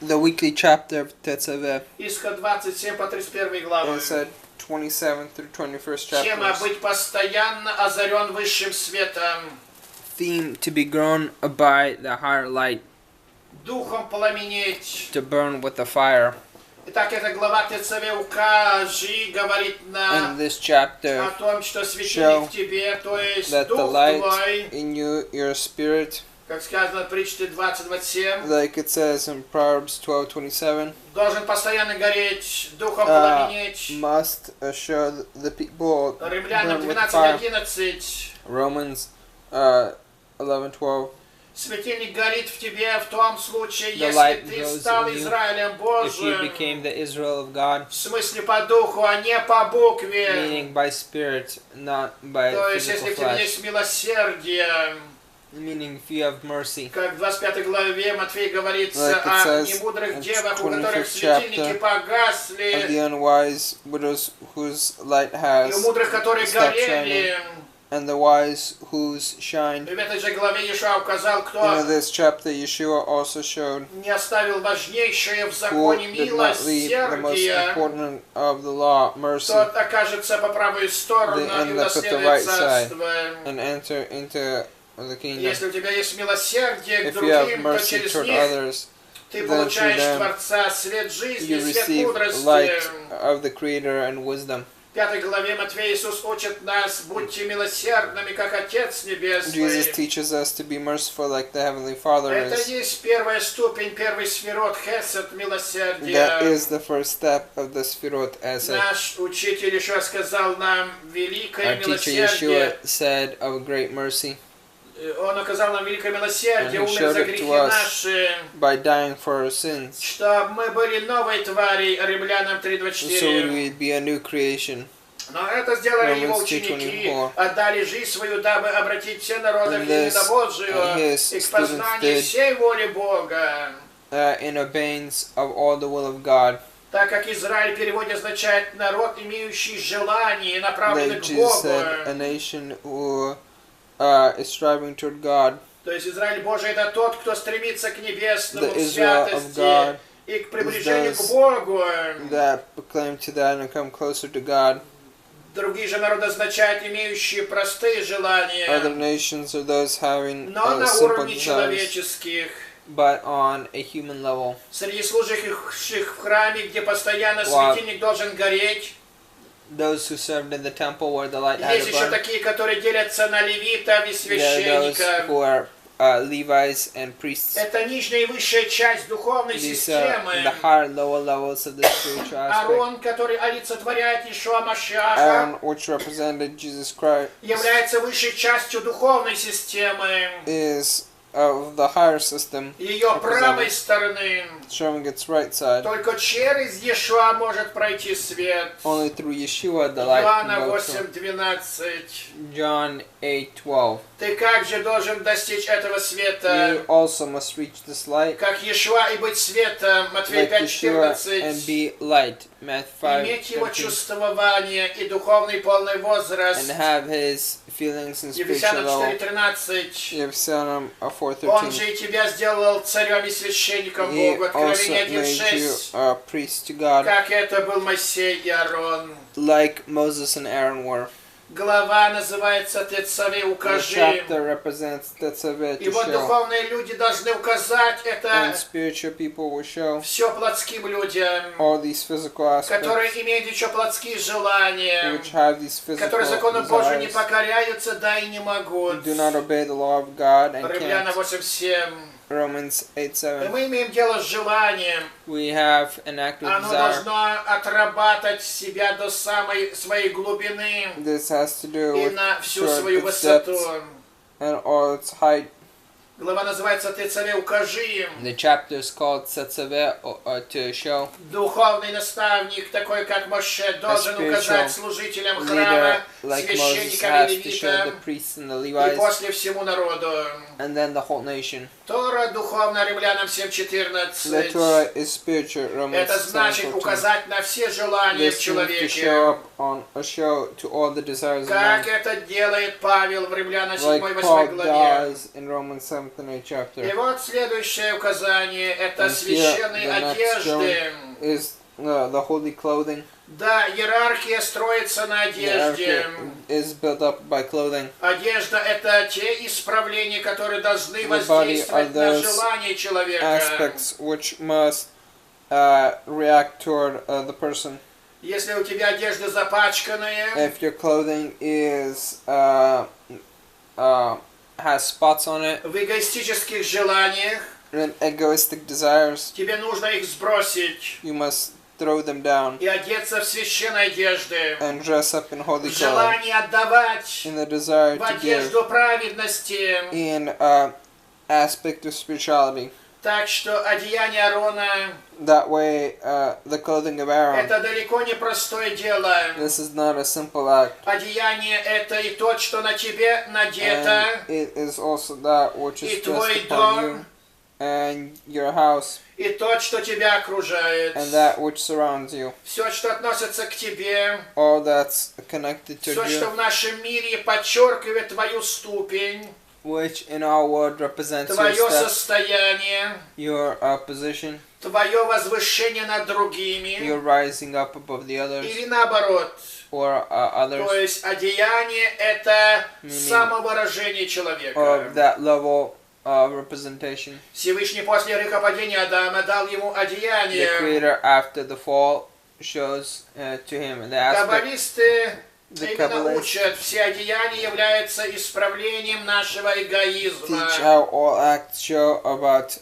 the weekly chapter of Tetzaveh. Исход 27 по 31 главы. It said 27 through 21st Тема chapters. «Быть постоянно озарен высшим светом». Theme to be grown by the higher light, Духом пламенеть. to burn with the fire. Итак, эта глава Тецаве укажи говорит In на this chapter, о том, что светильник в тебе, то есть that the дух light твой, in you, your spirit, как сказано в притче 20:27, like it says in Proverbs 12:27, должен постоянно гореть, духом пламенеть. must show the people Римлянам burn with fire. 12:11. Romans 11:12. Светильник горит в тебе в том случае, The если light ты grows стал in you Израилем If you Божьим. became the Israel of God, В смысле по духу, а не по букве. meaning by spirit, not by То есть, physical если в тебе flesh, есть милосердие, meaning if you have mercy. как в 25 главе Матфея говорится Like it о says немудрых in девах, у 25th которых светильники Of погасли, the unwise widows whose light и has у мудрых, которые stopped горели. and the wise whose shine. И в этой же главе Иешуа указал, кто In this chapter, Yeshua also showed не оставил важнейшее в who законе did not leave the most милосердие, important of the law, mercy, тот окажется по правую сторону They и end up at the унаследует right side. царство. and enter into the kingdom. Если у тебя есть милосердие к If you have другим, то mercy через toward них others, ты then получаешь through them Творца, свет жизни, you свет receive мудрости. light of the Creator and wisdom. В 5 главе Матфея Иисус учит нас, будьте милосердными, как Отец Небесный. Jesus teaches us to be merciful like the Heavenly Father Это is. есть первая ступень, первый сферот, хесед, That милосердие. is the first step of the Sfirot Esed. Наш учитель еще сказал нам великое Our teacher милосердие. Yeshua said of great mercy Он указал нам великое милосердие, And he умер showed за it to грехи us. наши, by dying for our sins, что мы были новой тварью, Римлянам so 3:24. we'd be a new creation. Но это сделали его Romans ученики, 2:24. отдали жизнь свою, дабы обратить все народы в And this, имя Божию his и к students познанию did. всей воли Бога. In obedience of all the will of God. Так как Израиль в переводе означает народ, имеющий желание, направленный Like к Jesus Богу. said, a nation who is striving toward God. То есть Израиль Божий это тот, кто стремится к небесному, The к Israel of святости God и к приближению those к Богу. that proclaim to that and come closer to God. Другие же народы означают имеющие простые желания, Other nations are those having но на simple уровне desires, человеческих. but on a human level. Среди служащих в храме, где постоянно Wow. светильник должен гореть. Those who served in the temple where the light had Есть to еще burn. такие, которые делятся на левитов и There are those священников. who are Levites and priests. Это нижняя и высшая часть духовной These are системы. the higher and lower levels of the spiritual aspect. Аарон, который олицетворяет Иешуа Aaron, Машиаха, which represented Jesus Christ, является высшей частью духовной системы. is of the higher system, Ее правой стороны. showing its right side. Только через Иешуа может пройти свет. Only through Yeshua the light Иоанна can go through. 8:12. John 8:12. Ты как же должен достичь этого You света? also must reach this light, Как Иешуа и быть светом. Матфея like Yeshua, and 5:14. be light. Matthew Иметь его 5:14. чувствование и духовный полный возраст. And have his feelings and spiritual Ефесянам level. 4:13. Ефесянам Он 4:13. же и тебя сделал царем и священником He Богу. also Откровение made you 1:6. a priest to God, Как это был Моисей и Аарон. like Moses and Aaron were. Глава называется «Тецаве The укажи». chapter represents Tetzaveh И to вот show, духовные люди должны указать это and spiritual people will show все плотским людям, all these physical которые aspects, имеют еще плотские желания, which have these physical которые закону Божию не desires, покоряются, да и не могут. do not obey the law of God and Римляна can't. 8:7. Romans И 8:7. мы имеем дело с желанием. We have an active Оно desire. должно отрабатывать себя до самой своей глубины This has to do и with на всю sure, свою its высоту. depth and all its height. Глава называется «Тецаве укажи». The chapter is called Tetzaveh to show. Духовный наставник, такой как Моше, должен spiritual указать служителям Leader храма, like Moses священникам и has to show the левитам, priests and the и Levites, после всему народу. and then the whole nation. Тора духовно, Римлянам The 7:14. Torah is spiritual. Romans Это значит 7:14. указать на все желания в This means to человеке. show up on a show to all the desires of man. Как это делает Павел в Римлянам 7:8 Like Paul главе. does in Romans 7:8. 28 chapter. И вот следующее указание, это And here, священные the next одежды. Is the holy clothing. Да, иерархия строится на The hierarchy одежде. is built up by clothing. Одежда – это те исправления, которые должны The body воздействовать are на those желание человека. Aspects which must react toward the person. Если у тебя одежда запачканная, If your clothing is has spots on it в эгоистических желаниях, and egoistic desires, тебе нужно их сбросить you must throw them down и одеться в священной одежды. and dress up in holy В clothing. желании отдавать, In the desire в to give, одежду праведности. in aspect of spirituality. Так что одеяние Аарона That way, the clothing of Aaron. это далеко не простое дело. This is not a simple act. Одеяние это и то, что на тебе надето, And it is also that which и is твой dressed upon дом, you, and your house, и то, что тебя окружает. and that which surrounds you. Все, что относится к тебе, All that's connected to все, что you, в нашем мире подчеркивает твою ступень, which in our world represents your твое steps, состояние, your position, твое возвышение над другими, your rising up above the others, или наоборот. or others, То есть одеяние это Meaning самовыражение человека. of that level of representation. Всевышний после грехопадения Адама дал ему The одеяние. Creator, after the fall, shows to him the aspect. Каббалисты The именно Kabbalists учат, все одеяния являются исправлением нашего эгоизма. teach how all acts show about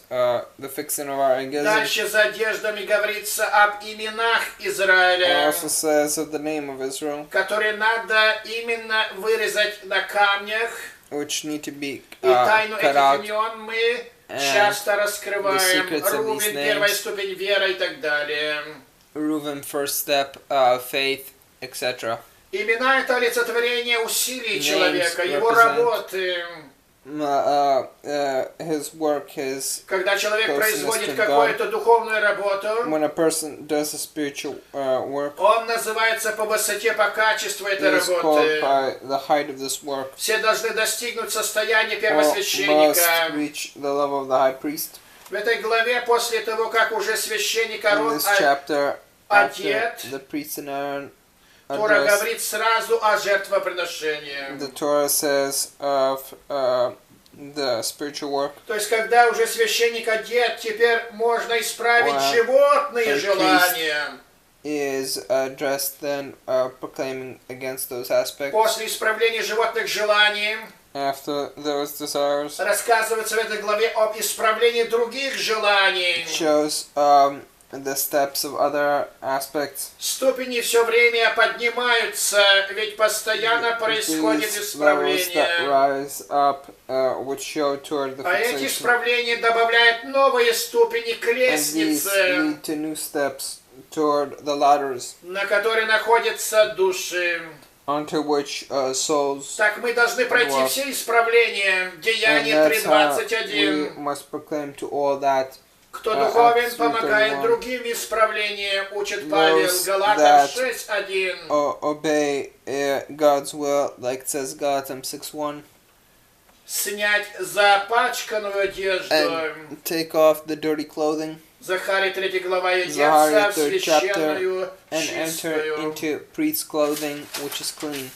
the fixing of our egoism. Дальше за одеждами говорится об именах It Израиля, also says of the name of Israel, которые надо именно вырезать на камнях. which need to be И тайну cut этих out. имен мы and часто the раскрываем. secrets of Рувен, these первая names. ступень веры и так далее. Reuben, first step, faith, etc. Имена – это олицетворение усилий Names человека, его represent работы. His work, his Когда человек closeness производит to какую-то духовную работу, when a person does a spiritual work, он называется по высоте, по качеству it этой is called работы. by the height of this work. Все должны достигнуть состояния All первосвященника. must reach the level of the high priest. В этой главе, после того, как уже священник In Аарон this chapter, after одет, the priest and Aaron Тора address, говорит сразу о жертвоприношении. the Torah says of the spiritual work. То есть, когда уже священник одет, теперь можно исправить Wow. животные A желания. Is addressed then proclaiming against those aspects. После исправления животных желаний After those desires, рассказывается в этой главе об исправлении других желаний. shows the steps of other aspects. Ступени все время поднимаются, ведь постоянно происходит These levels that исправление. rise up would show toward the А эти fixation. исправления добавляют новые ступени к And these лестнице, lead to new steps toward the ladders, на которой находятся души. onto which souls. Так мы должны пройти Wow. все исправления. And Деяние that's how we 3:21. must proclaim to all that Кто духовен, Acts помогает 3:31. другим исправлениям, учит Павел, Those Галатам that 6:1. obey God's will, like it says Galatians 6:1, Снять запачканную одежду. and take off the dirty clothing Захария 3 глава, одеться Захария в 3 chapter, священную, and enter чистую. into priest's clothing, which is clean.